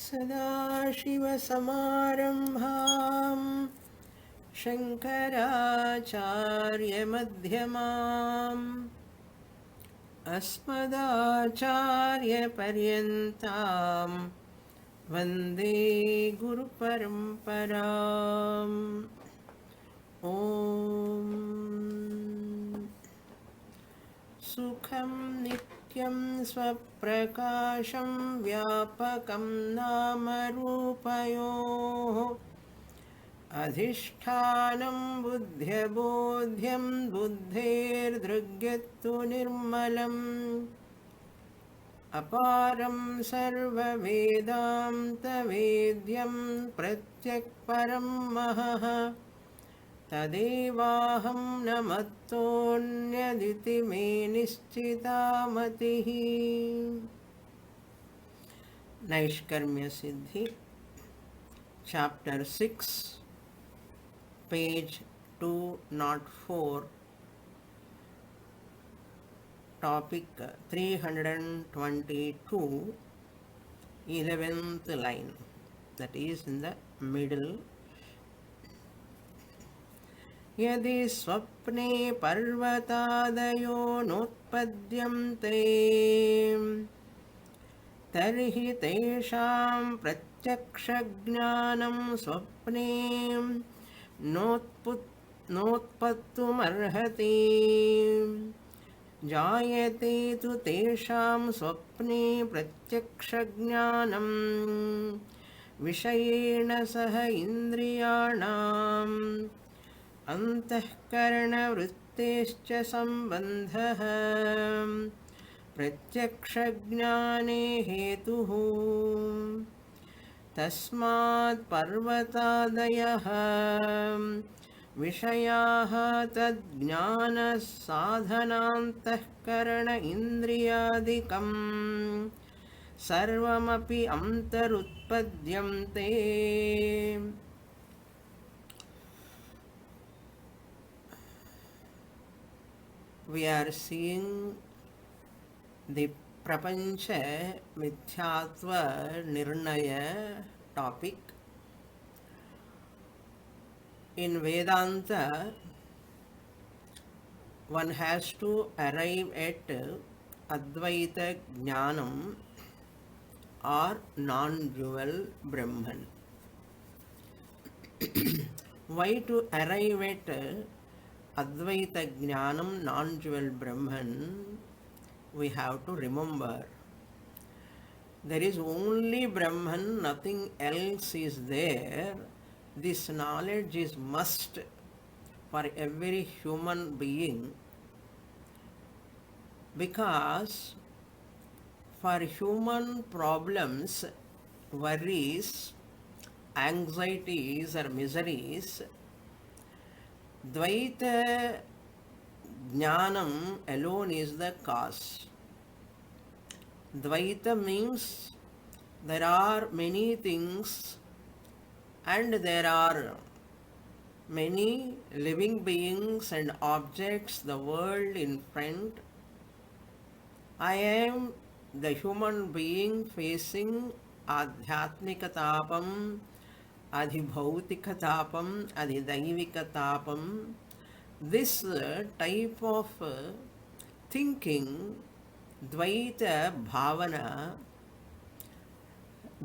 सदाशिवसमारम्भां शङ्कराचार्यमध्यमाम् अस्मदाचार्यपर्यन्तां वन्दे गुरुपरम्पराम्। ॐ सुखं नित्यं स्वप्रकाशं व्यापकं नामरूपयोः अधिष्ठानं बुद्ध्यबोध्यं बुद्धेर्दृग्यत्तु निर्मलम् अपारं सर्ववेदान्तवेद्यं प्रत्यक्परं महः तदेवाहं न मत्तोऽन्यदिति मे निश्चिता मतिः। नैष्कर्म्य सिद्धि chapter 6 page 204 topic 322 11th line, that is in the middle. यदि स्वप्ने पर्वतादयो नोत्पद्यन्ते तर्हि तेषां प्रत्यक्षज्ञानं स्वप्ने नोत्पत्तुमर्हति। जायते तु तेषां स्वप्ने प्रत्यक्षज्ञानं विषयेण सह इन्द्रियाणाम् अन्तःकरणवृत्तेश्च सम्बन्धः प्रत्यक्षज्ञाने हेतुः। तस्मात् पर्वतादयः विषयाः तज्ज्ञानसाधनान्तःकरण इन्द्रियादिकं सर्वमपि अन्तरुत्पद्यन्ते। We are seeing the Prapancha Mithyatva Nirnaya topic. In Vedanta, one has to arrive at Advaita Jnanam or non-dual Brahman. Why to arrive at Advaita Jnanam, non-dual Brahman? We have to remember there is only Brahman, nothing else is there. This knowledge is must for every human being, because for human problems, worries, anxieties or miseries, Dvaita Jnanam alone is the cause. Dvaita means there are many things and there are many living beings and objects, the world in front. I am the human being facing adhyatmikatapam, adhibhautikatapam, adhidaivikatapam. This type of thinking, Dvaita Bhavana,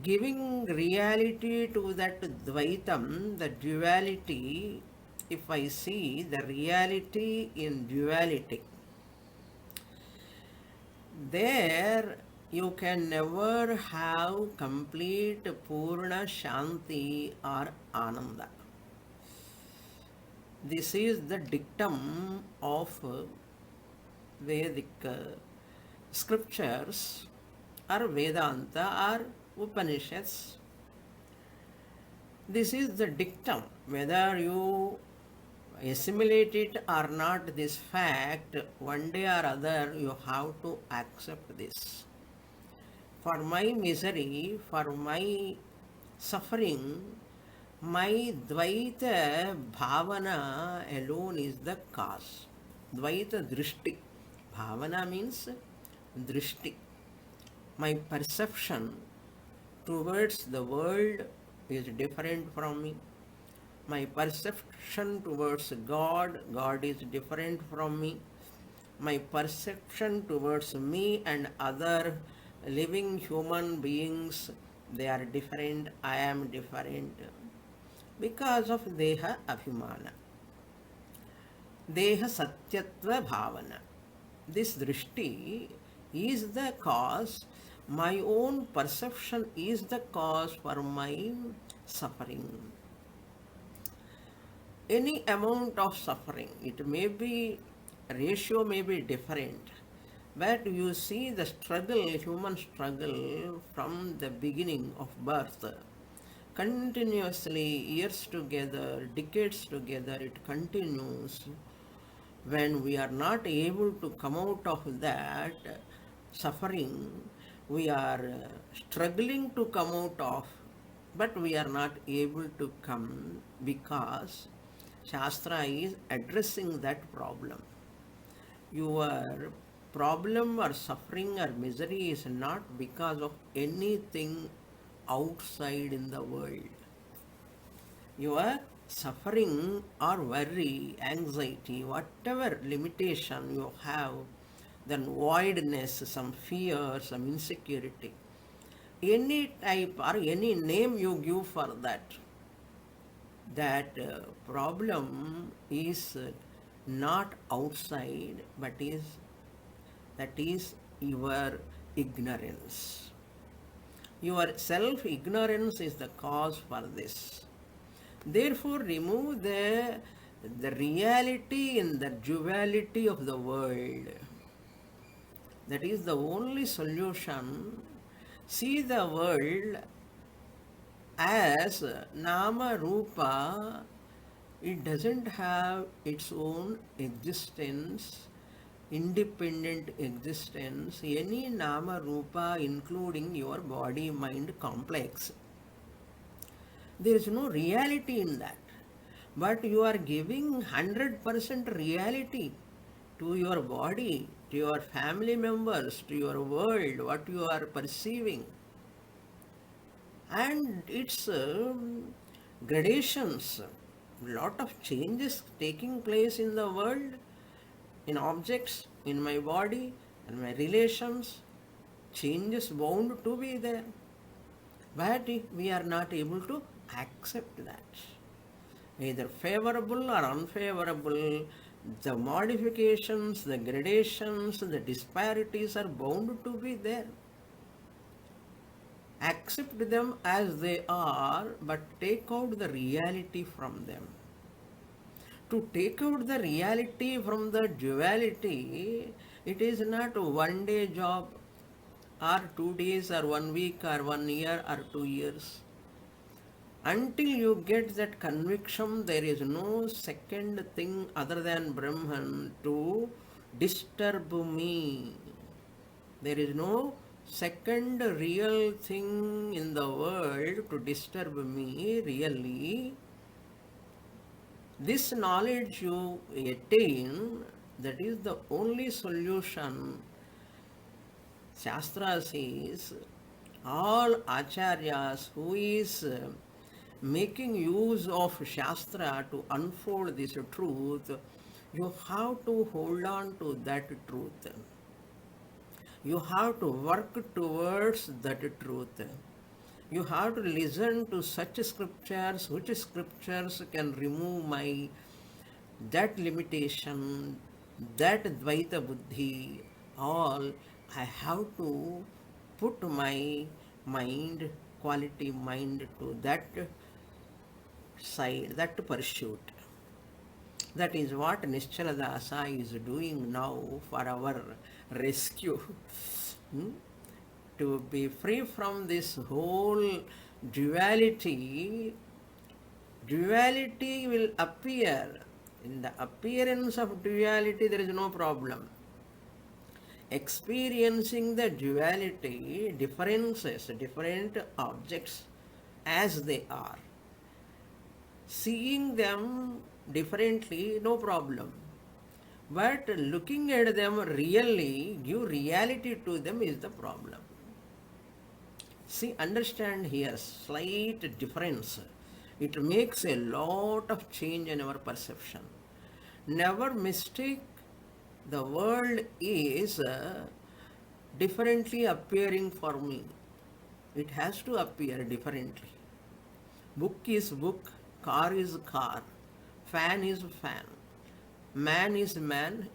giving reality to that Dvaitam, the duality. If I see the reality in duality, there you can never have complete Purna Shanti or Ananda. This is the dictum of Vedic scriptures or Vedanta or Upanishads. This is the dictum. Whether you assimilate it or not, this fact, one day or other you have to accept this. For my misery, for my suffering, my Dvaita Bhavana alone is the cause. Dvaita Drishti. Bhavana means Drishti. My perception, towards the world is different from me. My perception towards God, God is different from me. My perception towards me and other living human beings, they are different, I am different because of Deha Abhimana. Deha Satyatva Bhavana. This drishti is the cause, my own perception is the cause for my suffering. Any amount of suffering, it may be, ratio may be different, but you see the struggle, human struggle from the beginning of birth, continuously, years together, decades together, it continues. When we are not able to come out of that suffering, we are struggling to come out of, but we are not able to come because Shastra is addressing that problem. Your problem or suffering or misery is not because of anything outside in the world. Your suffering or worry, anxiety, whatever limitation you have, then voidness, some fear, some insecurity, any type or any name you give for that, that problem is not outside, but that is your ignorance. Your self-ignorance is the cause for this. Therefore, remove the reality in the duality of the world. That is the only solution. See the world as Nama Rupa. It doesn't have its own existence, independent existence. Any Nama Rupa, including your body mind complex, there is no reality in that. But you are giving 100% reality to your body, to your family members, to your world, what you are perceiving. And its gradations, lot of changes taking place in the world, in objects, in my body, and my relations, changes bound to be there. But we are not able to accept that. Either favorable or unfavorable, the modifications, the gradations, the disparities are bound to be there. Accept them as they are, but take out the reality from them. To take out the reality from the duality, it is not a one-day job, or 2 days, or 1 week, or 1 year, or 2 years. Until you get that conviction, there is no second thing other than Brahman to disturb me. There is no second real thing in the world to disturb me really. This knowledge you attain, that is the only solution. Shastra says, all acharyas who is making use of Shastra to unfold this truth, you have to hold on to that truth. You have to work towards that truth. You have to listen to such scriptures, which scriptures can remove that limitation, that Dvaita Buddhi, all. I have to put my mind, quality mind, to that side, that pursuit. That is what Nischala Dasa is doing now for our rescue. To be free from this whole duality. Duality will appear. In the appearance of duality, there is no problem. Experiencing the duality, differences, different objects as they are, seeing them differently, no problem. But looking at them really, give reality to them is the problem. See, understand here, slight difference. It makes a lot of change in our perception. Never mistake the world is differently appearing for me. It has to appear differently. Book is book, car is car, fan is fan, man is man,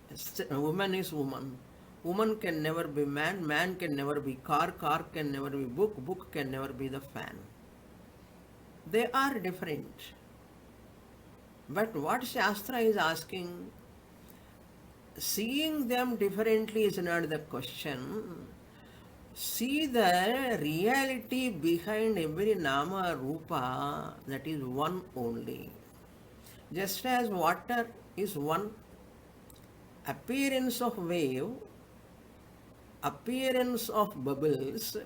woman is woman. Woman can never be man can never be car can never be book can never be the fan. They are different. But what Shastra is asking, seeing them differently is not the question. See the reality behind every nama rupa, that is one only. Just as water is one, appearance of wave, appearance of bubbles,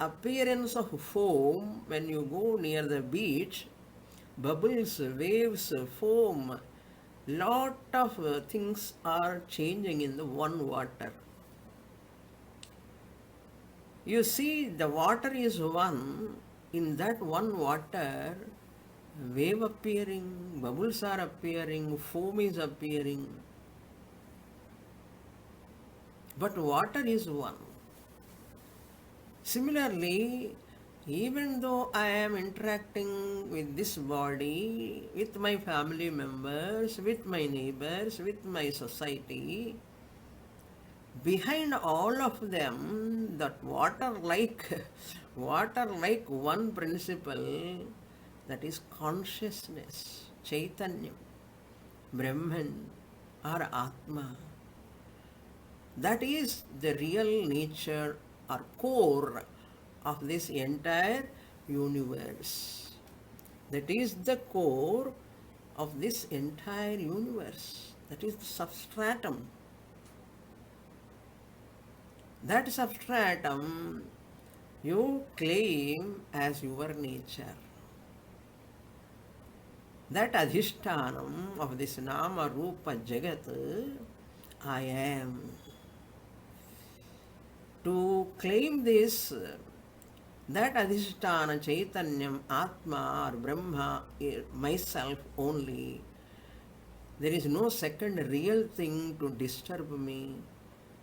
appearance of foam when you go near the beach, bubbles, waves, foam, lot of things are changing in the one water. You see, the water is one. In that one water, wave appearing, bubbles are appearing, foam is appearing. But water is one. Similarly, even though I am interacting with this body, with my family members, with my neighbors, with my society, behind all of them, that water like one principle, that is consciousness, Chaitanyam, Brahman or Atma. That is the real nature or core of this entire universe. That is the core of this entire universe. That is the substratum. That substratum you claim as your nature. That adhishtanam of this nama rupa jagat, I am. To claim this, that adhisthana chaitanyam, atma or brahma, myself only, there is no second real thing to disturb me.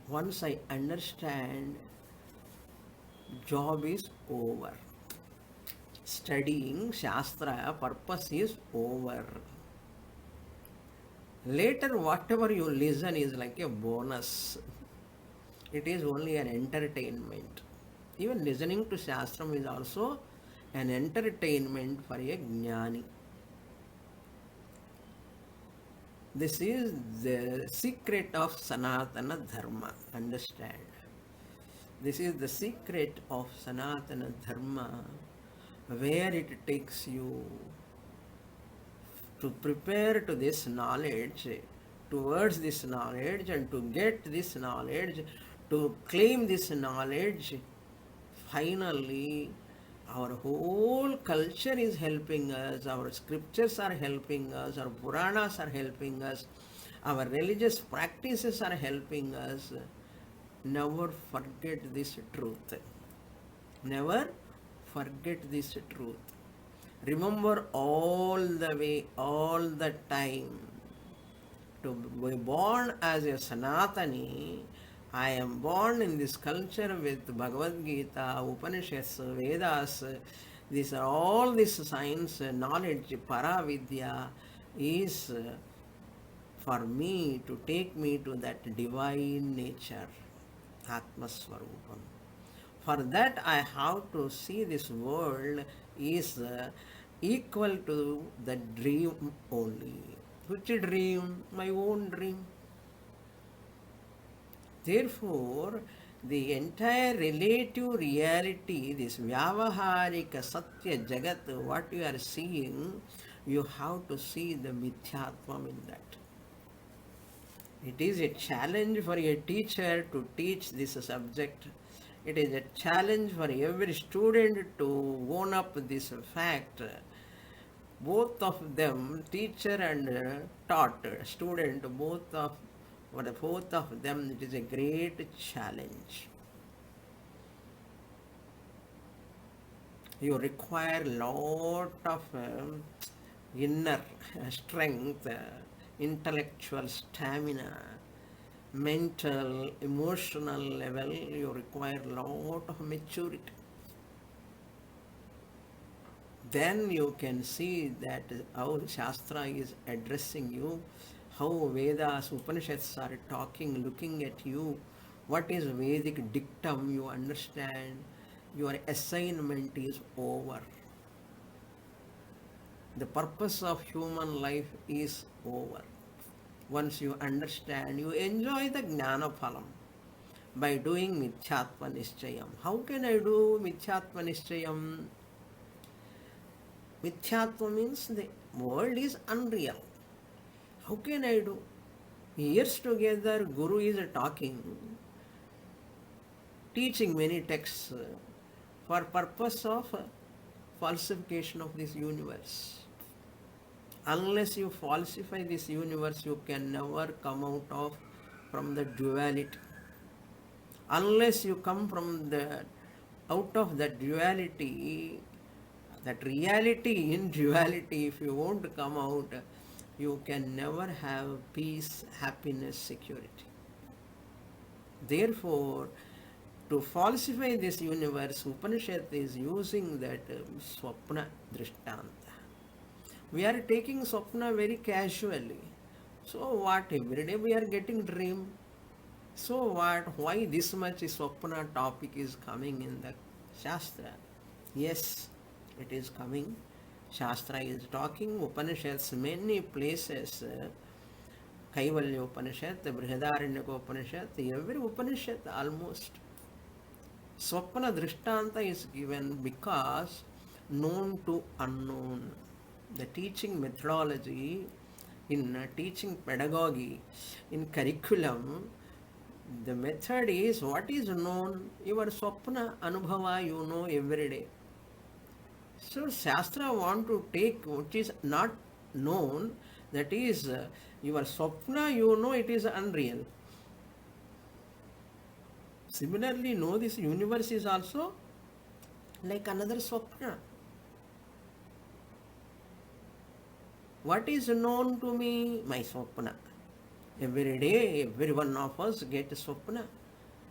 Once I understand, job is over. Studying Shastra purpose is over. Later, whatever you listen is like a bonus. It is only an entertainment. Even listening to Shastram is also an entertainment for a jnani. This is the secret of Sanatana Dharma. Understand? This is the secret of Sanatana Dharma, where it takes you to prepare to this knowledge, towards this knowledge, and to get this knowledge, to claim this knowledge. Finally, our whole culture is helping us, our scriptures are helping us, our Puranas are helping us, our religious practices are helping us. Never forget this truth. Never forget this truth. Remember all the way, all the time. To be born as a Sanatani, I am born in this culture with Bhagavad Gita, Upanishads, Vedas. These are all this science, knowledge, Paravidya is for me to take me to that divine nature, Atma Swarupam. For that I have to see this world is equal to the dream only. Which dream? My own dream. Therefore, the entire relative reality, this Vyavaharika Satya Jagat, what you are seeing, you have to see the Mithyatvam in that. It is a challenge for a teacher to teach this subject. It is a challenge for every student to own up this fact. Both of them, teacher and taught student, both of them, it is a great challenge. You require lot of inner strength, intellectual stamina, mental, emotional level. You require lot of maturity. Then you can see that how Shastra is addressing you, how Vedas, Upanishads are talking, looking at you, what is Vedic dictum, you understand, your assignment is over. The purpose of human life is over. Once you understand, you enjoy the Jnana Phalam by doing Mithyatva Nischayam. How can I do Mithyatva Nischayam? Mithyatva means the world is unreal. How can I do? Years together, Guru is talking, teaching many texts for purpose of falsification of this universe. Unless you falsify this universe, you can never come from the duality. Unless you come out of that duality, that reality in duality, if you won't come out, you can never have peace, happiness, security. Therefore, to falsify this universe, Upanishad is using that Swapna Drishtanta. We are taking Swapna very casually. So what? Every day we are getting dream. So what? Why this much Swapna topic is coming in the Shastra? Yes, it is coming. Shastra is talking, Upanishads, many places, Kaivalya Upanishad, Brihadaranyaka Upanishad, every Upanishad almost. Swapna Drishtanta is given because known to unknown. The teaching methodology, in teaching pedagogy, in curriculum, the method is what is known, your Swapna Anubhava you know every day. So Shastra want to take which is not known, that is your Swapna you know it is unreal. Similarly, know this universe is also like another Swapna. What is known to me? My Swapna. Every day, every one of us get Swapna.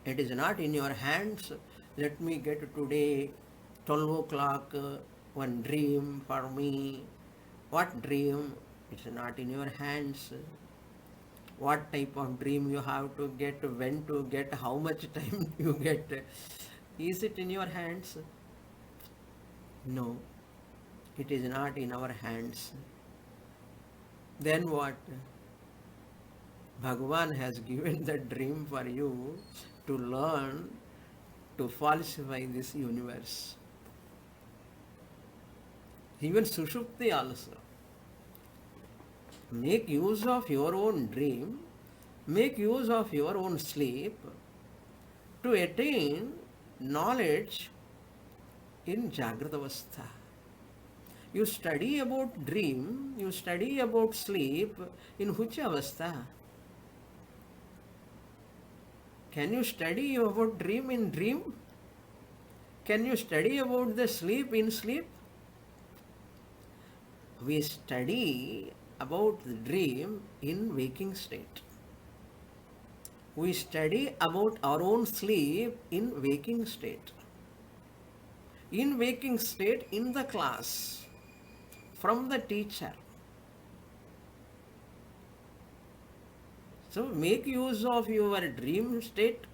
It is not in your hands. Let me get today 12 o'clock one dream for me. What dream? It's not in your hands. What type of dream you have to get, when to get, how much time you get. Is it in your hands? No, it is not in our hands. Then what? Bhagavan has given the dream for you to learn to falsify this universe. Even Sushupti also. Make use of your own dream, make use of your own sleep to attain knowledge in Jagrata Avastha. You study about dream, you study about sleep in which avastha? Can you study about dream in dream? Can you study about the sleep in sleep? We study about the dream in waking state. We study about our own sleep in waking state. In waking state, in the class, from the teacher. So make use of your dream state,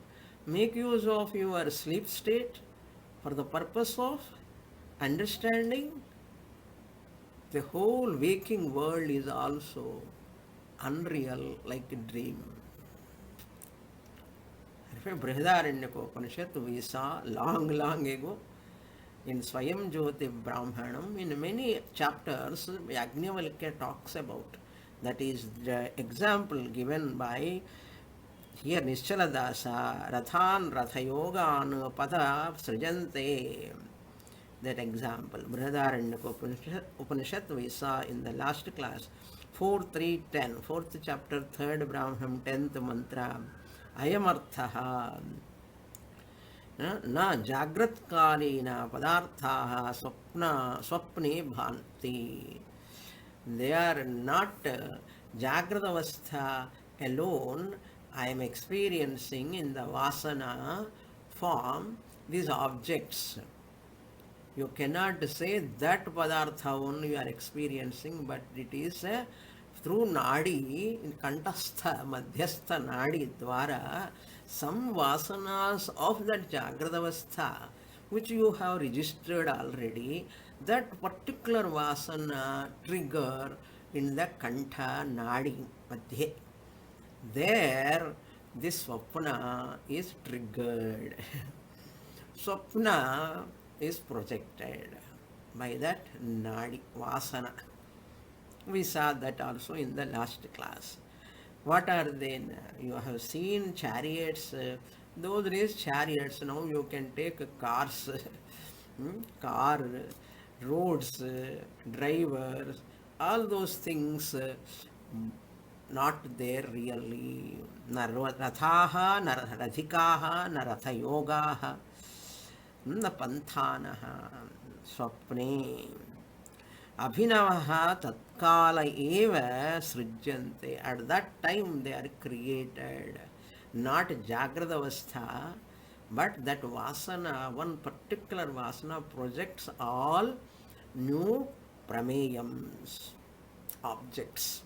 make use of your sleep state for the purpose of understanding the whole waking world is also unreal like a dream. Brihadaranyaka Upanishad we saw long ago in Swayam Jyoti Brahmanam, in many chapters Yajnavalkya talks about. That is the example given by here Nischaladasa, Rathan Rathayogan Pada Srijante. That example, Brihadaranyaka Upanishad we saw in the last class, 4.3.10, 4th chapter, 3rd Brahmanam, 10th mantra, Ayamarthaha. न जाग्रत्कालीन पदार्थाः स्वप्ने भान्ति. They are not Jagrata Avastha alone. I am experiencing in the Vasana form these objects. You cannot say that Padartha only you are experiencing, but it is through Nadi, in Kantastha, Madhyastha Nadi Dwara, some Vasanas of that Jagrata Avastha, which you have registered already, that particular Vasana trigger in the Kantha Nadi Madhye. There, this Swapna is triggered. Swapna is projected by that Nadi Vasana. We saw that also in the last class. What are they? You have seen chariots. Those days chariots, now you can take cars, car, roads, drivers, all those things not there really. Na rathaha, na radhikaha, na rathayogaha, na panthanaha, swapne. Abhinavaha tatkala eva srijjante. At that time they are created. Not Jagrata Avastha, but that Vasana, one particular Vasana projects all new prameyams, objects.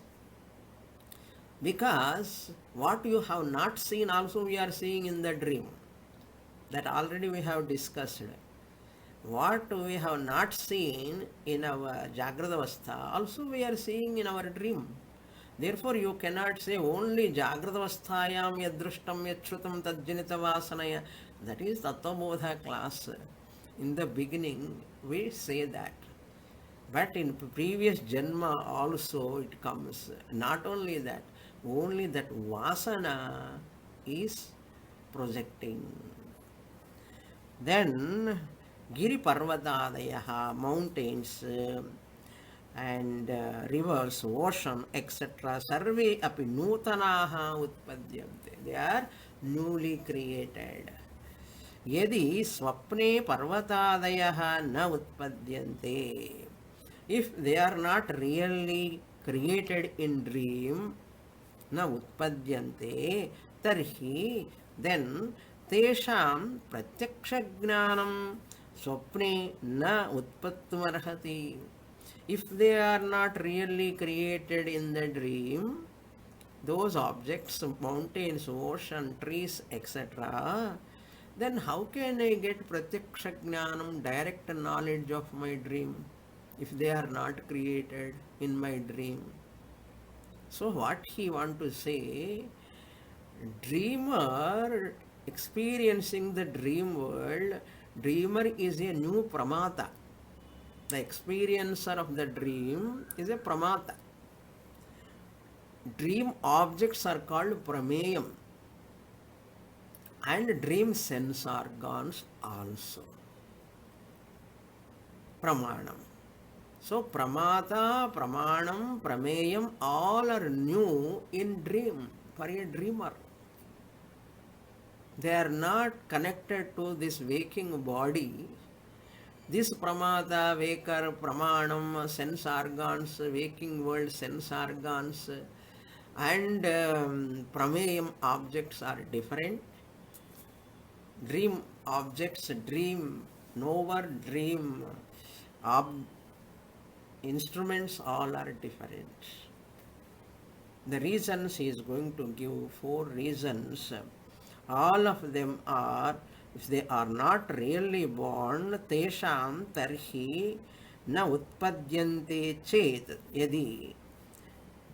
Because what you have not seen also we are seeing in the dream. That already we have discussed. What we have not seen in our Jagrata Avastha, also we are seeing in our dream. Therefore, you cannot say only Jagrata Avasthayam yadrushtam yachrutam tadjanita vasanaya. That is Tattvabodha class. In the beginning, we say that. But in previous Janma also it comes. Not only that Vasana is projecting. Then, Giri Parvatadayaha, mountains and rivers, ocean, etc. Sarve api nutanaha utpadyante. They are newly created. Yadi swapne parvatadayaha na utpadyante. If they are not really created in dream, na utpadyante, tarhi, then tesham pratyaksha jnanam swapne na utpattumarhati. If they are not really created in the dream, those objects, mountains, ocean, trees, etc., then how can I get pratyaksha jnanam, direct knowledge of my dream, if they are not created in my dream? So what he want to say, dreamer experiencing the dream world, dreamer is a new pramata. The experiencer of the dream is a pramata. Dream objects are called prameyam and dream sense organs also. Pramanam. So pramata, pramanam, prameyam, all are new in dream for a dreamer. They are not connected to this waking body. This pramata, vakar, pramanam, sense organs, waking world sense organs and prameyam objects are different. Dream objects, dream knower, dream instruments, all are different. The reasons he is going to give 4 reasons. All of them are, if they are not really born, tesham tarhi na utpadyante chet. Yadi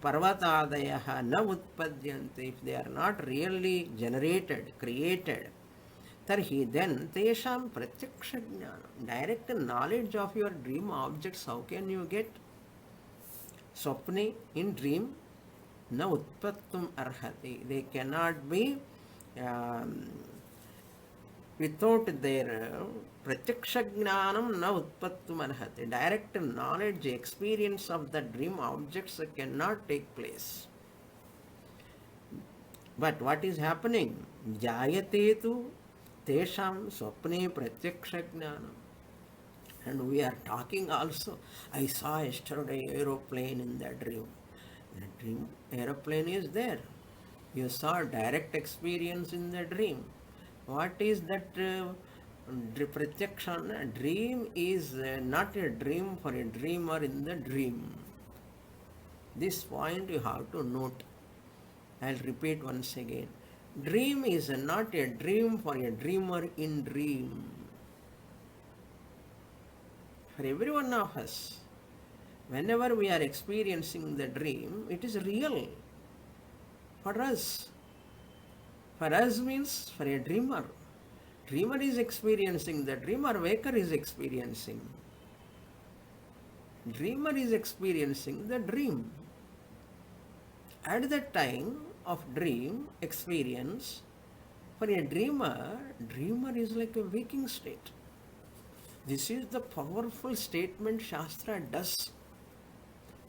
parvatadayaha na utpadyante, if they are not really generated, created, tarhi then tesham pratyaksha jnanam, direct knowledge of your dream objects, how can you get? Swapne, in dream, na utpattum arhati, they cannot be without their pratyaksha jnanam na utpattum arhati, direct knowledge, experience of the dream objects cannot take place. But what is happening? Jayate tu Tesham swapne pratyaksha jnanam. And we are talking also. I saw yesterday aeroplane in the dream. The dream aeroplane is there. You saw direct experience in the dream. What is that pratyaksha? Dream is not a dream for a dreamer in the dream. This point you have to note. I'll repeat once again. Dream is not a dream for a dreamer in dream. For every one of us, whenever we are experiencing the dream, it is real for us. For us means for a dreamer. Dreamer is experiencing the dream or waker is experiencing. Dreamer is experiencing the dream. At the time of dream experience, for a dreamer, dreamer is like a waking state. This is the powerful statement Shastra does.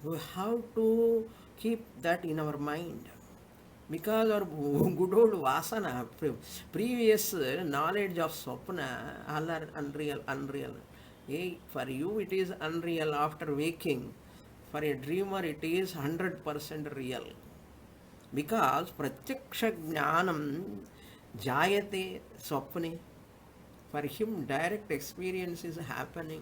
We have to keep that in our mind. Because our good old vasana, previous knowledge of swapna, all are unreal. For you it is unreal after waking. For a dreamer it is 100% real. Because pratyaksha jnanam jayate swapne. For him direct experience is happening.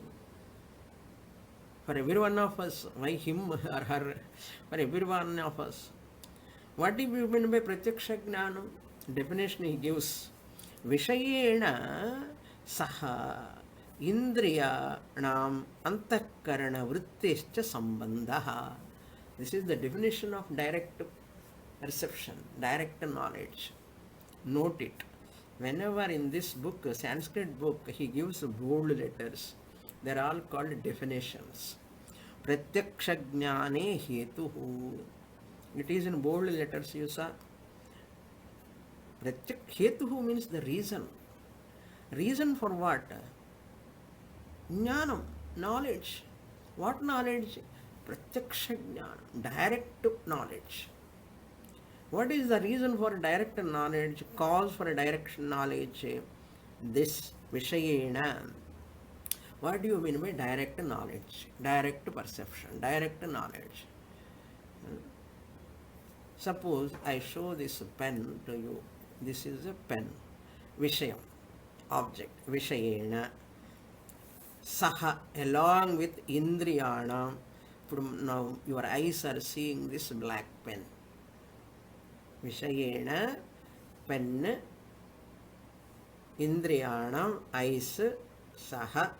For every one of us, why him or her? For every one of us. What do you mean by pratyaksha jnanam? Definition he gives. Vishayena saha indriyanam antakarana vrittescha sambandha. This is the definition of direct perception, direct knowledge. Note it. Whenever in this book, Sanskrit book, he gives bold letters. They are all called definitions. Pratyaksha jnane hetuhu. It is in bold letters, you saw. Hetuhu means the reason. Reason for what? Jnanam, knowledge. What knowledge? Pratyaksha jnanam, direct knowledge. What is the reason for direct knowledge? Cause for direct knowledge? This Vishayena. What do you mean by direct knowledge? Direct perception, direct knowledge. Suppose I show this pen to you. This is a pen. Vishayam, object. Vishayena. Saha, along with Indriyana. Now your eyes are seeing this black pen. Vishayena, pen. Indriyanam, eyes. Saha,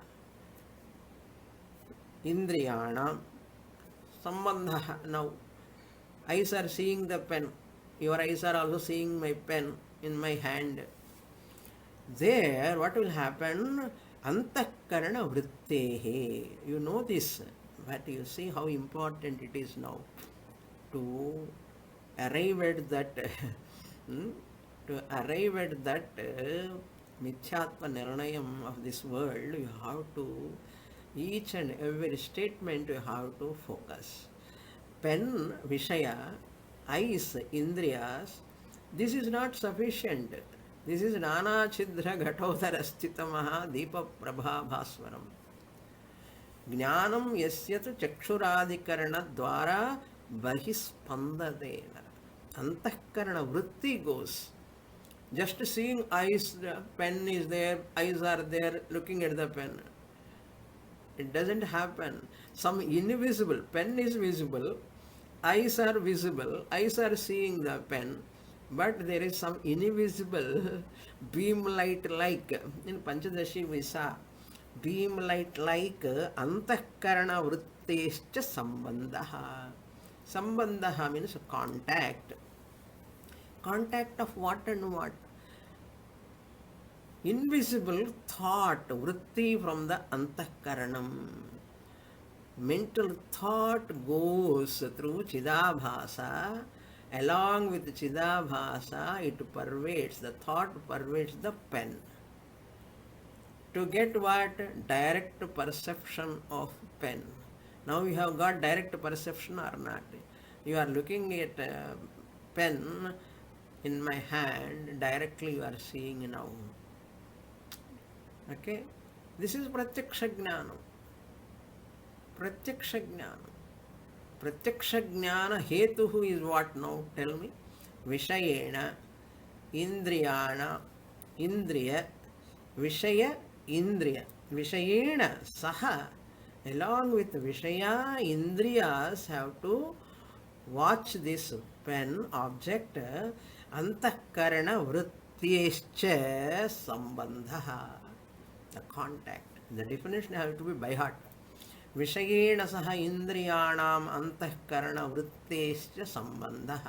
Indriyanam. Sambandha. Now eyes are seeing the pen. Your eyes are also seeing my pen in my hand. There, what will happen? Antakarana vrittehe. You know this, but you see how important it is now to arrive at that, mithyatva nirnayam of this world. You have to, each and every statement you have to focus. Pen, Vishaya, eyes, Indriyas, this is not sufficient. This is Nana Chidra Ghatodhara Sthitamaha Deepa Prabha Bhaswaram. Jnanam yasyatu chakshuradhikarana dvara bahispandadena. Antakarana vritti goes. Just seeing eyes, the pen is there, eyes are there, looking at the pen. It doesn't happen. Some invisible, pen is visible, eyes are visible, eyes are seeing the pen, but there is some invisible beam light like. In Panchadashi we saw beam light like antakarana vrittescha sambandha. Sambandha means contact. Contact of what and what? Invisible thought, vritti from the antakaranam. Mental thought goes through Chidabhasa. Along with Chidabhasa, it pervades, the thought pervades the pen. To get what? Direct perception of pen. Now you have got direct perception or not? You are looking at a pen in my hand, directly you are seeing now. Okay, this is pratyaksha jnana. Pratyaksha jnana. Pratyaksha jnana hetuhu is what now? Tell me. Vishayena, Indriyana, Indriya, Vishaya, Indriya. Vishayena, Saha. Along with Vishaya, Indriyas have to watch this pen object. Antakarana vrityescha sambandha. The contact. The definition has to be by heart. विषयेण सह इंद्रियाणाम अंतःकरण वृत्तेश्च संबंधः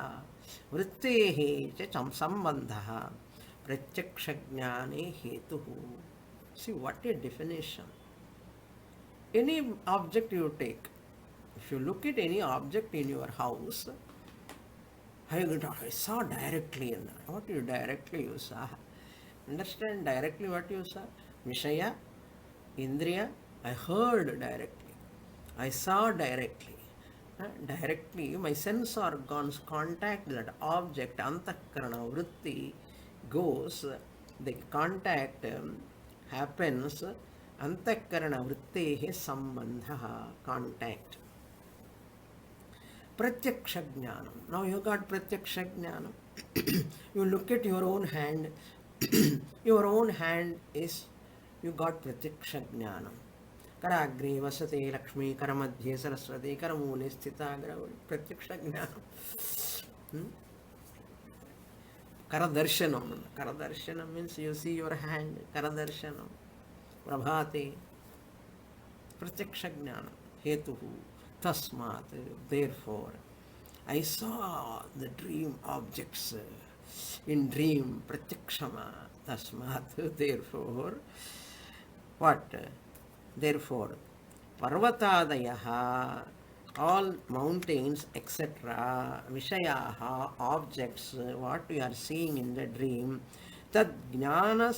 वृत्तेः च संबंधः प्रत्यक्ष ज्ञाने हेतुः. See what a definition. Any object you take, if you look at any object in your house, I saw directly in that. What you directly you saw? Understand directly what you saw? Vishaya, Indriya, I heard directly. I saw directly. Directly, my sense organs contact that object, antakarana vritti goes, the contact happens, antakarana vrittehe sambandha, contact. Pratyaksha jnanam. Now you got pratyaksha jnanam. You look at your own hand. Your own hand is, you got pratyaksha jnanam. Karagre vasate Lakshmi, Karamadhye Saraswati, Karamune Sthita Gravali, Pratyaksha Jnanam. Karadarshanam. Karadarshanam means you see your hand. Karadarshanam. Prabhate. Pratyaksha Jnanam. Hetuhu. Tasmat. Therefore, I saw the dream objects in dream. Pratyakshama. Tasmat. Therefore, what? Therefore, Parvatadayaha, all mountains, etc., Vishayaha, objects, what we are seeing in the dream, Tad Jnana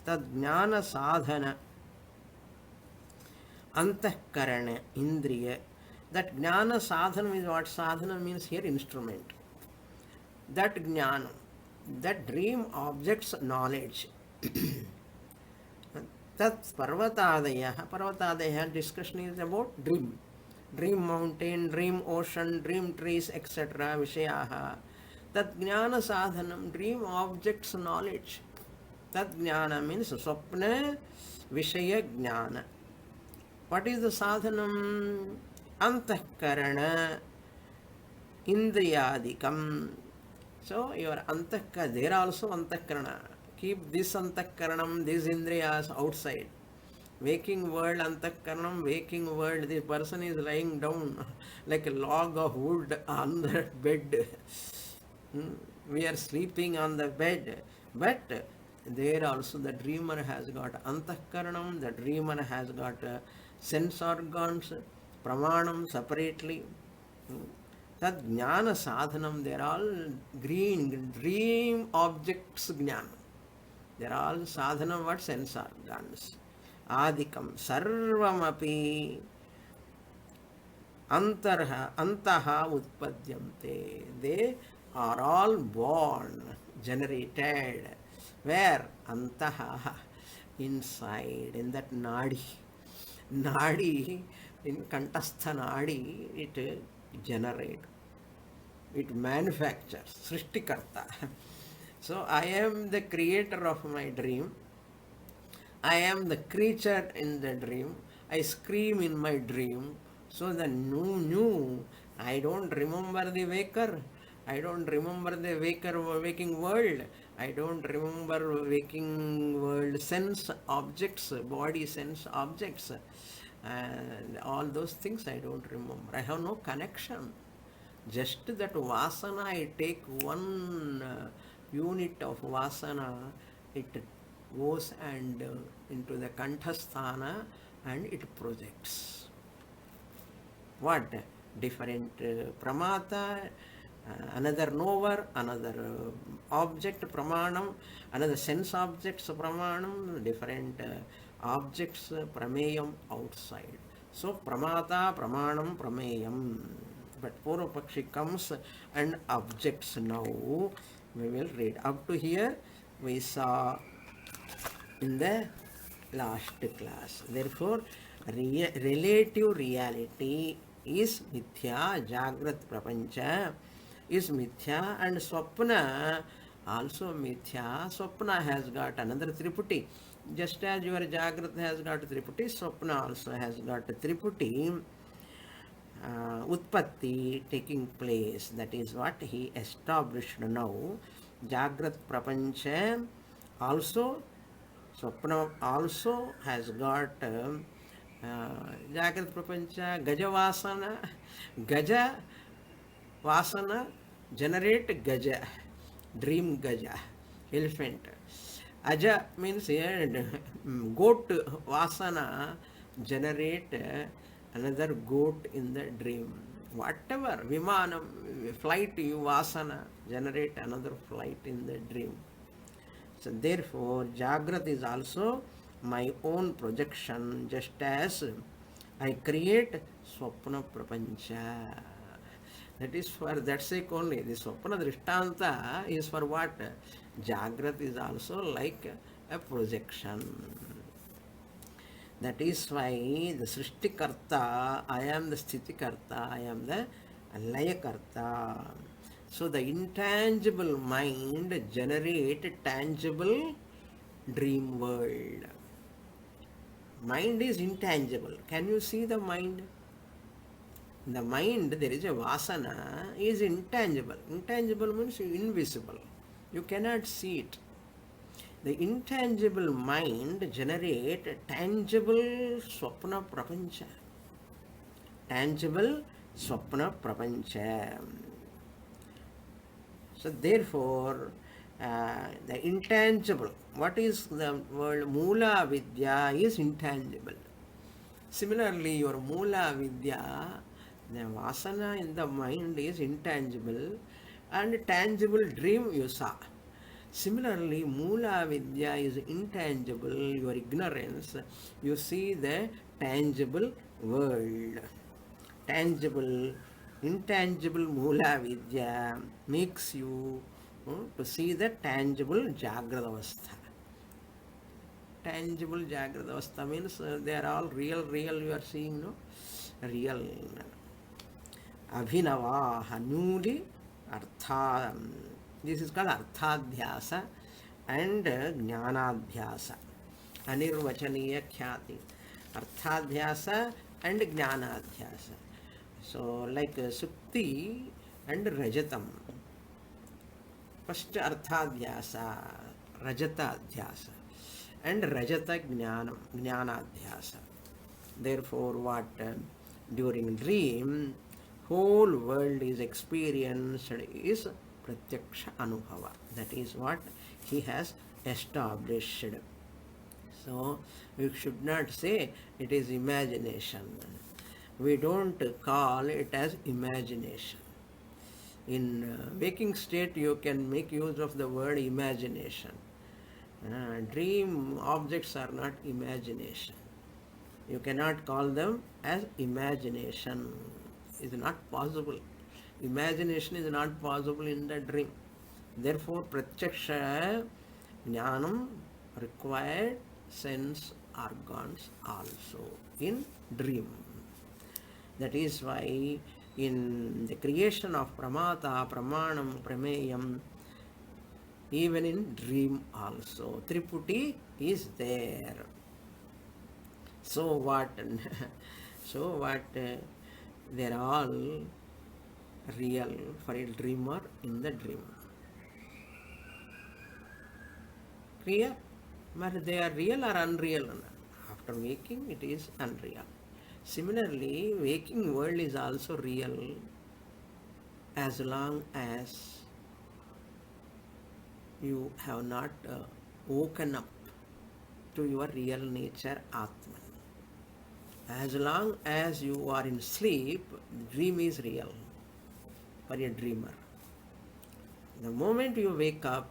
Tad Jnana Sadhana, Antahkarana, Indriya. That Jnana Sadhana is what? Sadhana means here instrument. That Jnana, that dream object's knowledge. Tat Parvatadaya discussion is about dream. Dream mountain, dream ocean, dream trees, etc. Vishayaha. Tat Jnana Sadhanam, dream objects knowledge. Tat Jnana means Swapna Vishaya Jnana. What is the Sadhanam? Antahkarana Indriyadikam. So your Antahkarana, there also Antahkarana. Keep this antakaranam, these indriyas outside. Waking world antakaranam, waking world, this person is lying down like a log of wood on the bed. We are sleeping on the bed. But there also the dreamer has got antakaranam, the dreamer has got sense organs, pramanam separately. That jnana sadhanam, they are all green, dream objects jnana. They are all sadhana, what? Sense organs. Adikam sarvamapi antaha utpadyante. They are all born, generated. Where? Antaha, inside, in that nadi. Nadi, in kantastha nadi, it generates. It manufactures. Srishtikarta. So I am the creator of my dream. I am the creature in the dream. I scream in my dream. So the new, I don't remember the waker. I don't remember the waking world. I don't remember waking world sense objects, body sense objects. And all those things I don't remember. I have no connection. Just that vasana, I take one unit of vasana, it goes and into the kanthasthana and it projects. What? Different pramata, another knower, another object pramanam, another sense objects pramanam, different objects prameyam outside. So pramata, pramanam, prameyam. But Purvapakshi comes and objects now. We will read up to here. we saw in the last class. Therefore, relative reality is mithya, Jagrat Prapancha is mithya, and Swapna also mithya. Swapna has got another Triputi. Just as your Jagrat has got Triputi, Swapna also has got Triputi. Utpatti taking place. That is what he established now. Jagrat Prapancha also, Swapna also has got Jagrat Prapancha, Gaja Vasana, Gaja Vasana generate Gaja, dream Gaja, elephant. Aja means goat Vasana generate another goat in the dream. Whatever, Vimanam, flight, Vasana generate another flight in the dream. So therefore, Jagrat is also my own projection, just as I create Swapna Prapancha. That is for that sake only. The Swapna Drishtanta is for what? Jagrat is also like a projection. That is why the Srishtikarta, I am the Sthitikarta, I am the Layakarta. So the intangible mind generate tangible dream world. Mind is intangible. Can you see the mind? The mind, there is a vasana, is intangible. Intangible means invisible. You cannot see it. The intangible mind generate tangible swapna prapancha. Tangible swapna prapancha. So therefore, the intangible, what is the word? Mula Vidya is intangible. Similarly, your Mula Vidya, the Vasana in the mind is intangible, and tangible dream you saw. Similarly, Mula Vidya is intangible, your ignorance, you see the tangible world. Tangible, intangible Mula Vidya makes you to see the tangible Jagradavastha. Tangible Jagradavastha means they are all real you are seeing, no? Real. Abhinava, newly, Artha. This is called Arthadhyasa and Jnanadhyasa. Anirvachaniya Khyati. Arthadhyasa and Jnanadhyasa. So, like Sukti and Rajatam. First Arthadhyasa, Rajatadhyasa, and Rajata Jnanam, Jnanadhyasa. Therefore, what? During dream, whole world is experienced is Pratyaksha Anubhava. That is what he has established. So, we should not say it is imagination. We don't call it as imagination. In waking state, you can make use of the word imagination. Dream objects are not imagination. You cannot call them as imagination. It is not possible. Imagination is not possible in the dream. Therefore, Pratyaksha Jnanam required sense organs also in dream. That is why in the creation of Pramata, Pramanam, Prameyam, even in dream also, Triputi is there. So what? They are all real for a dreamer in the dream. Clear? But they are real or unreal? After waking, it is unreal. Similarly, waking world is also real as long as you have not woken up to your real nature, Atman. As long as you are in sleep, dream is real for a dreamer. The moment you wake up,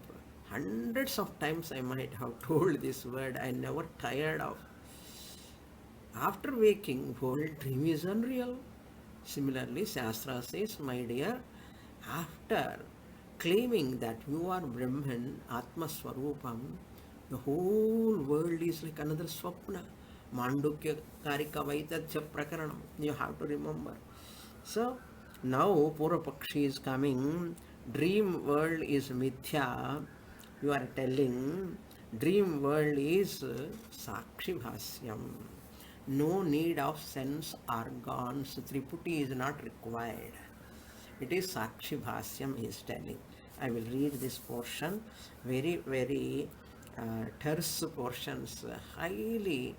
hundreds of times I might have told this word, I never tired of. After waking, whole dream is unreal. Similarly, Shastra says, my dear, after claiming that you are Brahman, Atma Swarupam, the whole world is like another Swapna. Mandukya Karika Vaitadhya Prakaranam. You have to remember. So now Purapakshi is coming. Dream world is Mithya. You are telling dream world is Sakshi Bhasyam. No need of sense organs. Triputi is not required. It is Sakshi Bhasyam he is telling. I will read this portion. Very, very terse portions, highly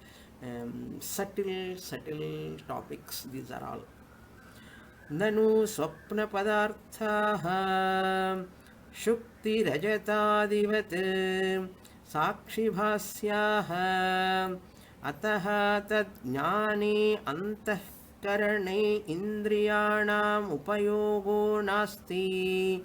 subtle topics. These are all. Nanu swapna padarthaha shukti rajatadivat sakshi bhasyaha ataha tad jnani antahkarane indriyanam upayogo nasti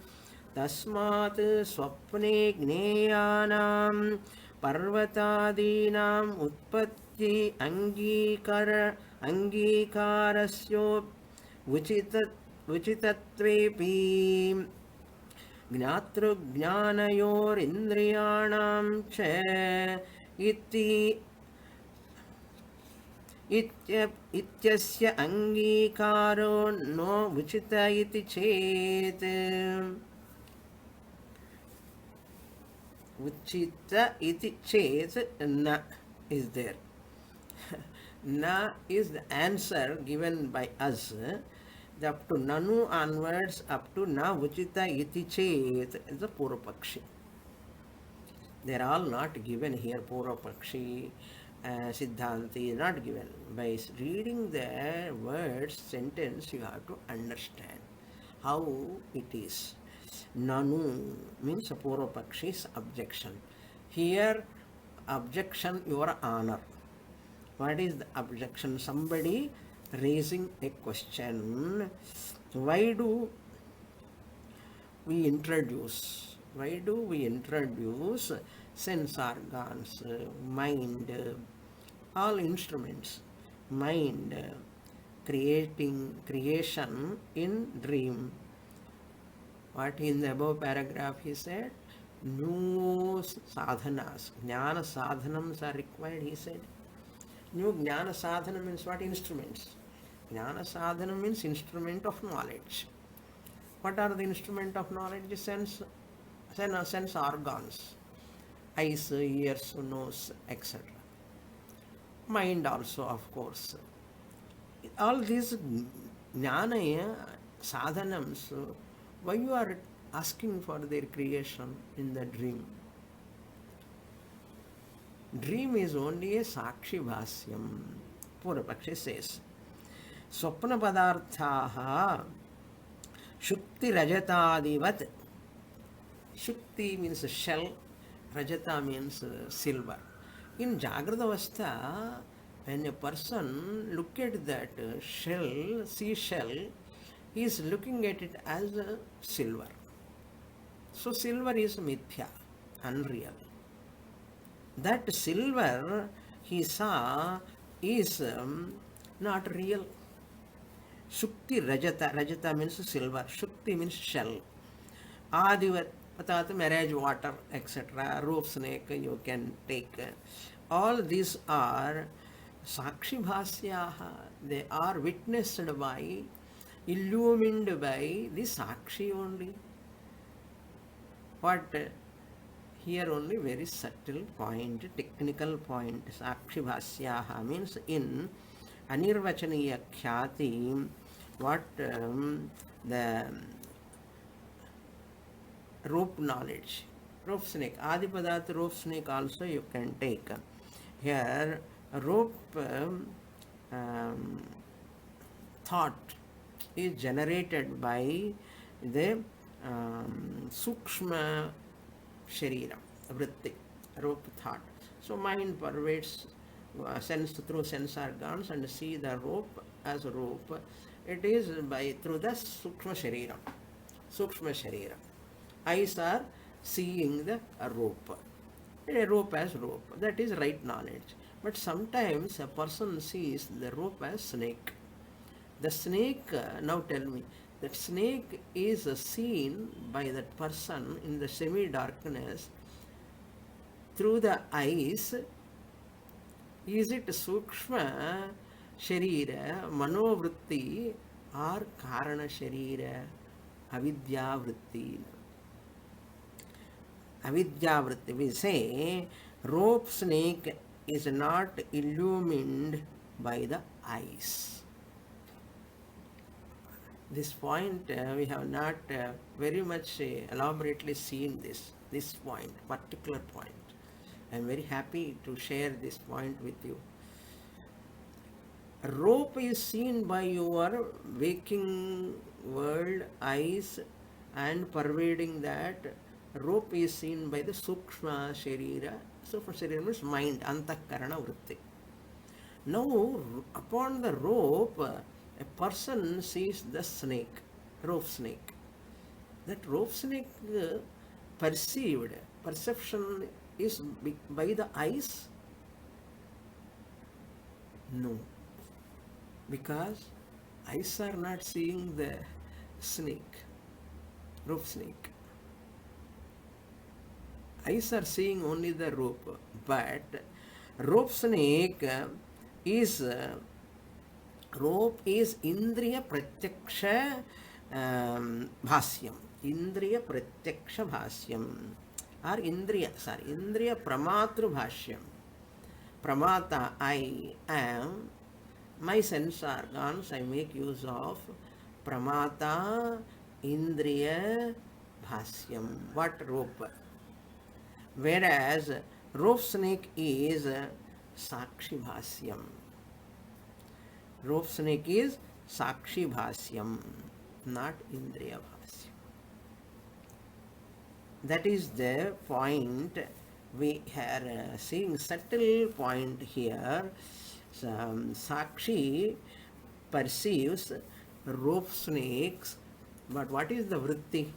tasmat swapne jneyanam parvatadinam utpatti angikarasyo उचितत्वेऽपि ज्ञातृज्ञानयोरिन्द्रियाणां च इत्यस्य अङ्गीकारो no उचित इति चेत् उचित इति चेत् न is there. Na is the answer given by us. Up to Nanu onwards, up to Na Uchita Iti Chet is the Purapakshi. They are all not given here. Purapakshi, Siddhanti is not given. By reading the words, sentence, you have to understand how it is. Nanu means Purapakshis objection. Here, objection, your honor. What is the objection? Somebody raising a question. Why do we introduce sense organs, mind, all instruments, mind, creation in dream? What in the above paragraph he said? New sadhanas, jnana sadhanams are required, he said. New jnana sadhana means what? Instruments. Jnana sadhana means instrument of knowledge. What are the instrument of knowledge? Sense organs. Eyes, ears, nose, etc. Mind also, of course. All these jnana sadhanams, why you are asking for their creation in the dream? Dream is only a Sakshi Bhasyam. Purapakshi says, Swapna Padarthaha Shukti Rajatadivat. Shukti means shell, Rajata means silver. In Jagrata Avastha, when a person look at that shell, seashell, he is looking at it as a silver. So silver is mithya, unreal. That silver he saw is not real. Shukti Rajata. Rajata means silver. Shukti means shell. Adivat, marriage water, etc. Rope snake you can take. All these are Sakshi Bhasyaha. They are witnessed by, illumined by the Sakshi only. What? Here only very subtle point, technical point. Sakshi Bhasyaha means in Anirvachaniya Khyati, what the rope knowledge, rope snake, Adipadat rope snake also you can take. Here rope thought is generated by the Sukshma Sharira, vritti, rope thought. So mind pervades sense through sense organs and see the rope as a rope. It is by through the Sukshma Sharira. Sukshma Sharira. Eyes are seeing the rope. A rope as rope. That is right knowledge. But sometimes a person sees the rope as snake. The snake, now tell me, that snake is seen by that person in the semi-darkness through the eyes. Is it Sukshma Sharira, Manovritti, or Karana Sharira, Avidya Vritti? Avidya Vritti, we say rope snake is not illumined by the eyes. This point we have not very much elaborately seen this point, particular point. I am very happy to share this point with you. Rope is seen by your waking world eyes, and pervading that, rope is seen by the Sukshma Sharira. Sukshma Sharira means mind, Antakarana Vritti. Now, upon the rope, a person sees the snake, rope snake. That rope snake perception is by the eyes? No, because eyes are not seeing the snake, rope snake. Eyes are seeing only the rope, but rope snake is Indriya Pratyaksha Bhasyam. Indriya Pratyaksha Bhasyam. Or Indriya Pramatru Bhashyam. Pramata, I am, my sense organs, I make use of Pramata Indriya Bhasyam. What rope? Whereas rope snake is Sakshi Bhasyam. Rope snake is Sakshi Bhasyam, not Indriya Bhasyam. That is the point. We are seeing subtle point here. Sakshi perceives rope snakes, but what is the vritti?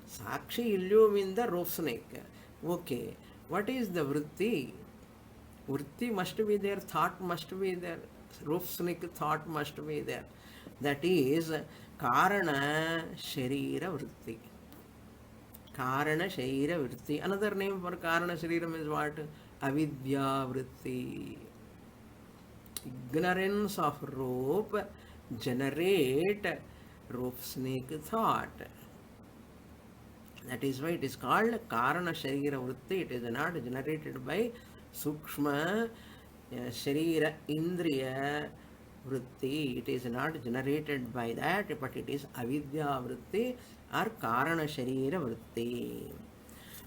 Sakshi illumines the rope snake. Okay, what is the vritti? Vritti must be there, thought must be there, rope snake thought must be there. That is Karana Sharira Vritti. Karana Sharira Vritti. Another name for Karana Sharira is what? Avidya Vritti. Ignorance of rope generate rope snake thought. That is why it is called Karana Sharira Vritti. It is not generated by Sukshma Sharira Indriya Vritti. It is not generated by that, but it is Avidya Vritti or Karana Sharira Vritti.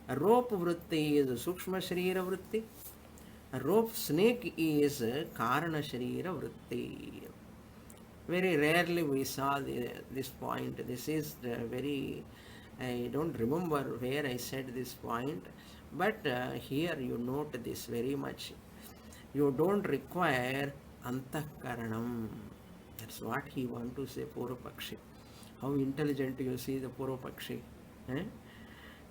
A rope Vritti is Sukshma Sharira Vritti. A rope snake is Karana Sharira Vritti. Very rarely we saw this point. This is very, I don't remember where I said this point, but here you note this very much. You don't require Antakaranam. That's what he want to say, Purvapakshi. How intelligent you see the Purvapakshi. Eh?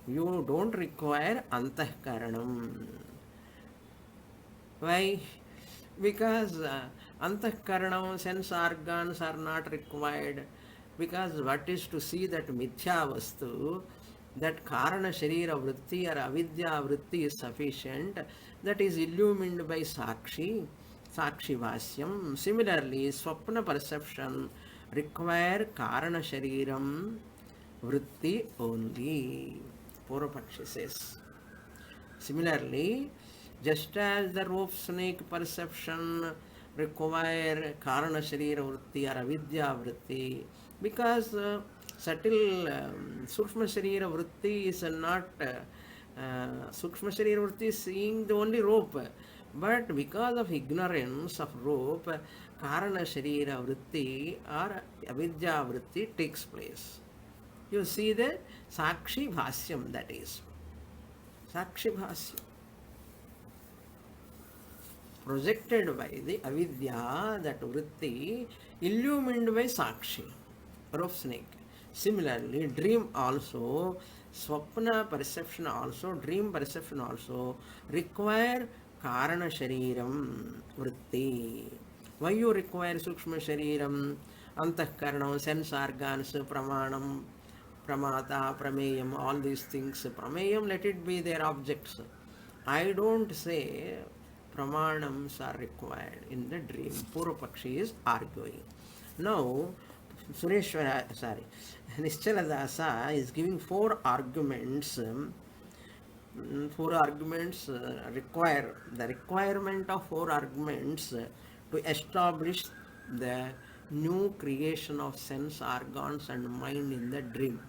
You don't require Antakaranam. Why? Because Antakaranam, sense organs are not required. Because what is to see that Mithya Vastu, that Karana Sharira Vritti or Avidya Vritti is sufficient, that is illumined by Sakshi, Sakshi Bhasyam. Similarly, Swapna perception require Karana Shariram Vritti only. Purvapakshi says. Similarly, just as the rope snake perception require Karana Sharira Vritti or Avidya Vritti, because subtle Sukshma Sharira Vritti is not Sukshma Sharira Vritti is seeing the only rope, but because of ignorance of rope, Karana Sharira Vritti or Avidya Vritti takes place. You see the Sakshi Bhasyam, that is Sakshi Bhasyam projected by the avidya, that vritti illumined by Sakshi, rope snake. Similarly, dream also, swapna perception also, dream perception also require Karana Shariram vritti. Why you require Sukshma Shariram? Antahkaranam, sense organs, pramanam, pramata, prameyam, all these things. Prameyam, let it be their objects. I don't say pramanams are required in the dream. Purvapakshi is arguing. Now, Sureshwara, sorry, Nischaladasa is giving four arguments. Four arguments require the requirement of four arguments to establish the new creation of sense organs and mind in the dream.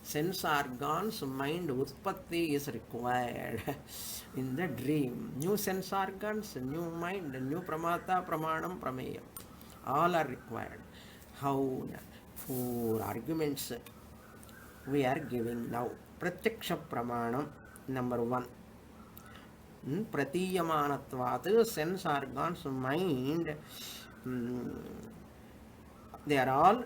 Sense organs, mind, utpatti is required in the dream. New sense organs, new mind, new pramata, pramanam, prameyam, all are required. How? Four arguments we are giving now. Pratyaksha pramanam, number one. Pratiyamanatvat, sense organs, mind, they are all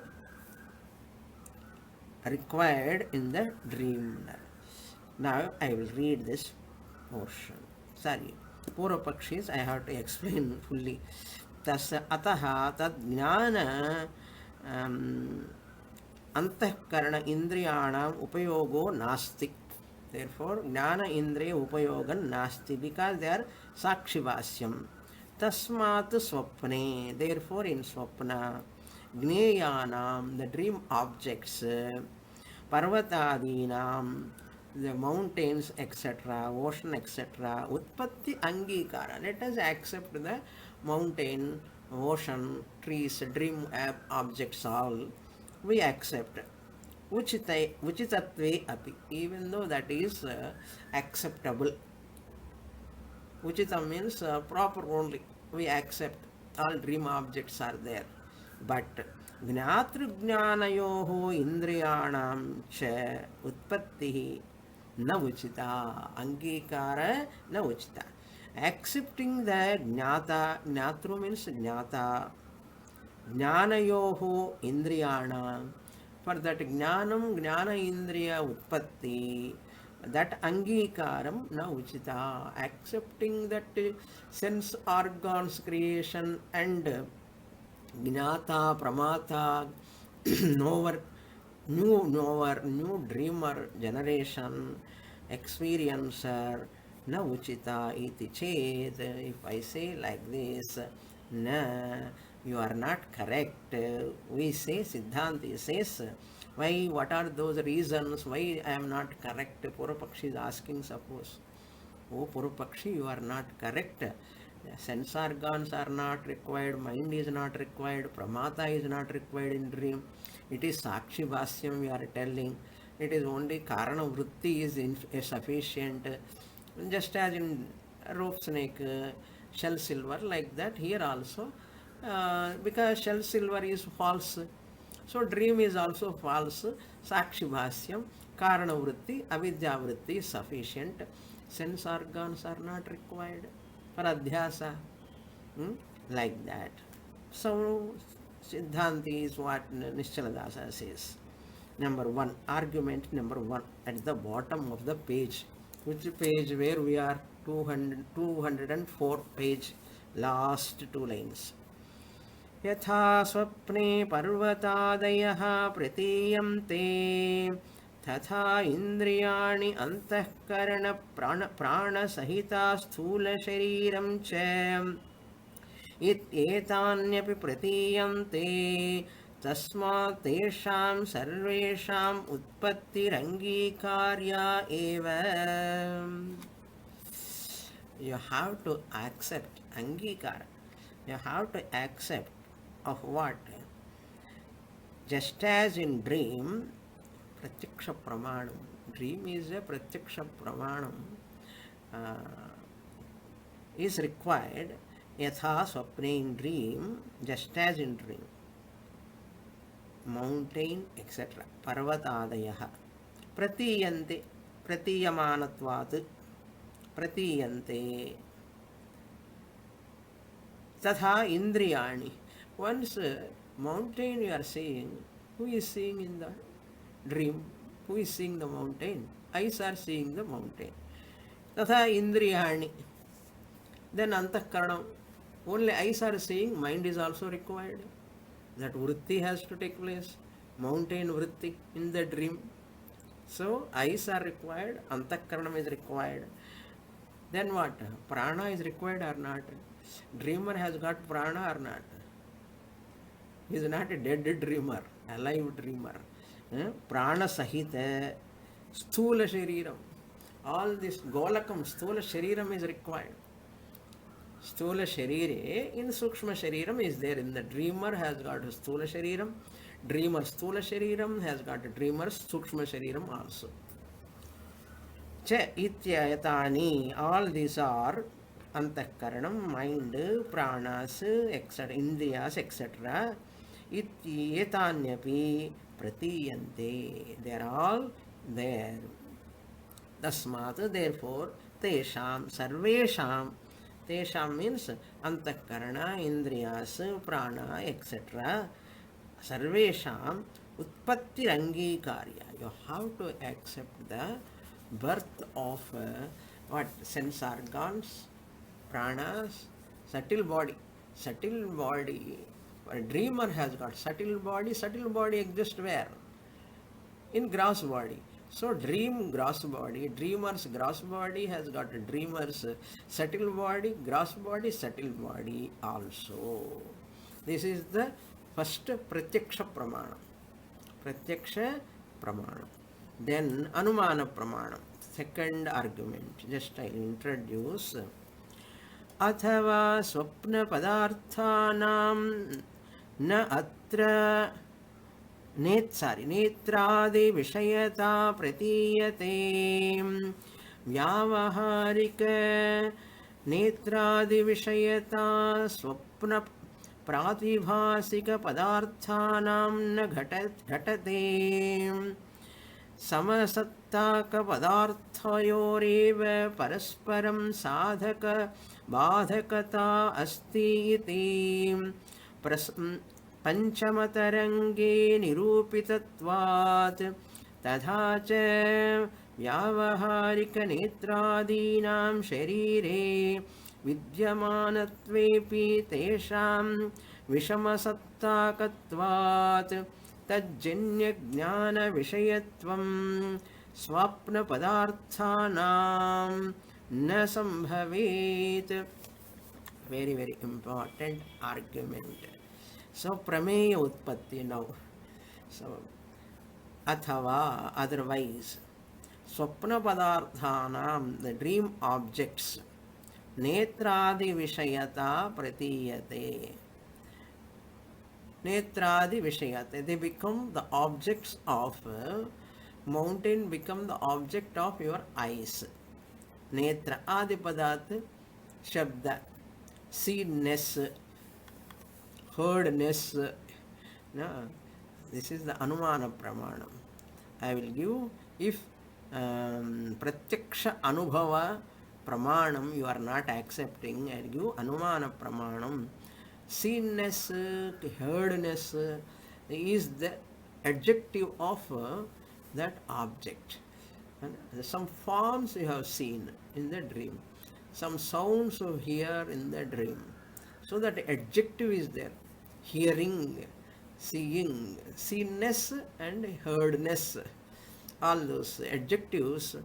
required in the dream. Now I will read this portion. Sorry, Purvapakshis I have to explain fully. Tasya ataha tad jnana antahkarana indriyanam upayogo nasti. Therefore, jnana indriya upayogam nasti, because they are sakshivasyam. Tasmat swapne, therefore in swapna, jneyanam, the dream objects, parvatadinam, the mountains, etc., ocean, etc., utpatti angikara. Let us accept the mountain, ocean, trees, dream objects, all we accept. Uchitatve api, even though that is acceptable. Uchita means proper only. We accept all dream objects are there. But Gnatrugnanayoho indriyanam cha utpattihi na uchita, angikara na uchita. Accepting the jnata, gnatru means jnata, jnanayoho indriyana, for that jnanam, jnana indriya utpatti, that angikaram na uchita, accepting that sense organs creation and gnata, pramata, knower, new dreamer generation, experiencer, na uchita iti chet. If I say like this, na, you are not correct. We say, Siddhanti says, why, what are those reasons why I am not correct? Purvapakshi is asking, suppose. Oh, Purvapakshi, you are not correct. Sense organs are not required, mind is not required, pramata is not required in dream. It is sakshi bhasyam we are telling. It is only karana vritti is sufficient. Just as in rope snake, shell silver, like that here also, because shell silver is false. So dream is also false. Sakshi bhasyam, karana vritti, avidya vritti is sufficient. Sense organs are not required for adhyasa, like that. So Siddhanti is what Nischaladasa says. Number one, argument number one, at the bottom of the page. Which page? Where we are? 204 page, last two lines. Yatha swapne parvatadayah pratiyamte तथा इंद्रियाणि अंतःकरण प्राण सहिता स्थूल शरीरं च इत्येतान्यपि प्रतीयन्ते तस्मात् तेषां सर्वेषाम् उत्पत्तिरङ्गीकार्या एव. You have to accept angikara. You have to accept of what? Just as in dream, pratyaksha pramanam. Dream is a pratyaksha pramanam. Is required. Yatha swapne, in dream, just as in dream. Mountain, etc. Parvatadayaha. Pratiyante, pratiyamanatvat. Pratiyante. Tatha indriyani. Once mountain you are seeing, who is seeing in the dream? Who is seeing the mountain? Eyes are seeing the mountain. Tatha indriyani. Then antahkaranam. Only eyes are seeing, mind is also required. That vritti has to take place, mountain vritti in the dream. So eyes are required, antakaranam is required. Then what? Prana is required or not? Dreamer has got prana or not? He is not a dead dreamer, alive dreamer. Prana sahita, sthula shariram. All this golakam, sthula shariram is required. Sthula sharire in Sukshma shariram is there. In the dreamer has got sthula shariram. Dreamer sthula shariram has got a dreamer's Sukshma shariram also. Cha ityayatani, all these are antakaranam, mind, pranas, etc., indriyas, etc. Ityetanyapi pratiyante. They are all there. Tasmat, therefore, tesham, sarvesham. Tesham means antakarana, indriyas, prana, etc. Sarvesham utpatti rangikarya. You have to accept the birth of what? Sense organs, pranas, subtle body. Subtle body. A dreamer has got subtle body. Subtle body exists where? In gross body. So dream gross body, dreamer's gross body has got a dreamer's subtle body, gross body, subtle body also. This is the first pratyaksha pramana. Pratyaksha pramana. Then anumana pramana. Second argument. Just I will introduce. Athava swapna padarthanam na atra नेत्रादि विषयता प्रतीयते व्यावहारिक नेत्रादि विषयता स्वप्न प्रातिभासिक पदार्थानां न घटते समसत्ताक पदार्थयोरेव परस्परं साधक बाधकता अस्ति इति पंचमतरंगे निरूपितत्वात् तथा च व्यावहारिक नेत्रादीनां शरीरे विद्यमानत्वेपि तेषां विषमसत्ताकत्वात् तज्जन्यज्ञानविषयत्वं स्वप्नपदार्थानां न संभवेत्. Very, very important argument. So, prameya utpatti now. So, athava, otherwise, swapna padarthanam, the dream objects, netradi vishayata pratiyate. Netradi vishayate, they become the objects of, mountain become the object of your eyes. Netra, adipadat, shabda, seedness, heardness. No, this is the anumana pramanam. I will give, if pratyaksha anubhava pramanam you are not accepting, I will give anumana pramanam. Seenness, heardness is the adjective of that object. And some forms you have seen in the dream, some sounds you hear in the dream. So that adjective is there. Hearing, seeing, seenness and heardness. All those adjectives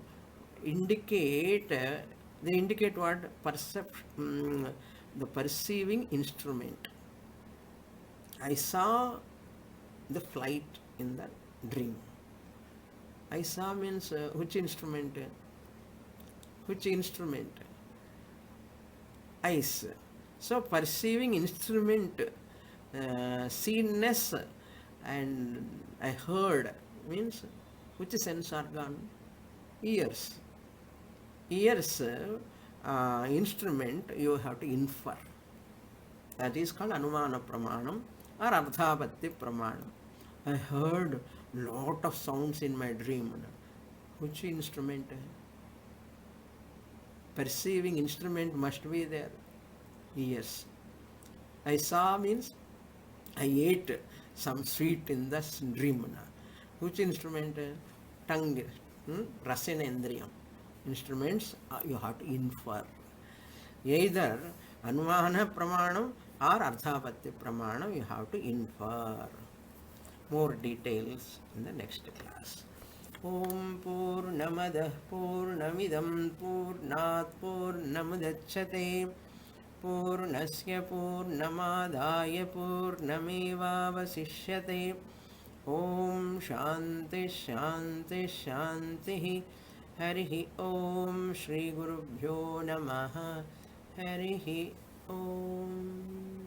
indicate, they indicate what? Perception, the perceiving instrument. I saw the flight in the dream. I saw means which instrument? Which instrument? Eyes. So perceiving instrument, seenness, and I heard means which sense organ? Ears. Ears, instrument you have to infer. That is called anumana pramanam or arthapatti pramanam. I heard lot of sounds in my dream. Which instrument? Perceiving instrument must be there. Yes. I saw means I ate some sweet in the dream. Which instrument? Tongue, rasena indriyam. Instruments you have to infer. Either anumana pramanam or Ardhapatti Pramanam you have to infer. More details in the next class. Om Purnamadah Purnamidam Purnat Purnamudachyate Purnasya Purnamadaya Purnamevavasishyate. Om Shanti Shanti Shanti. Harihi Om Shri Gurubhyo Namaha. Harihi Om.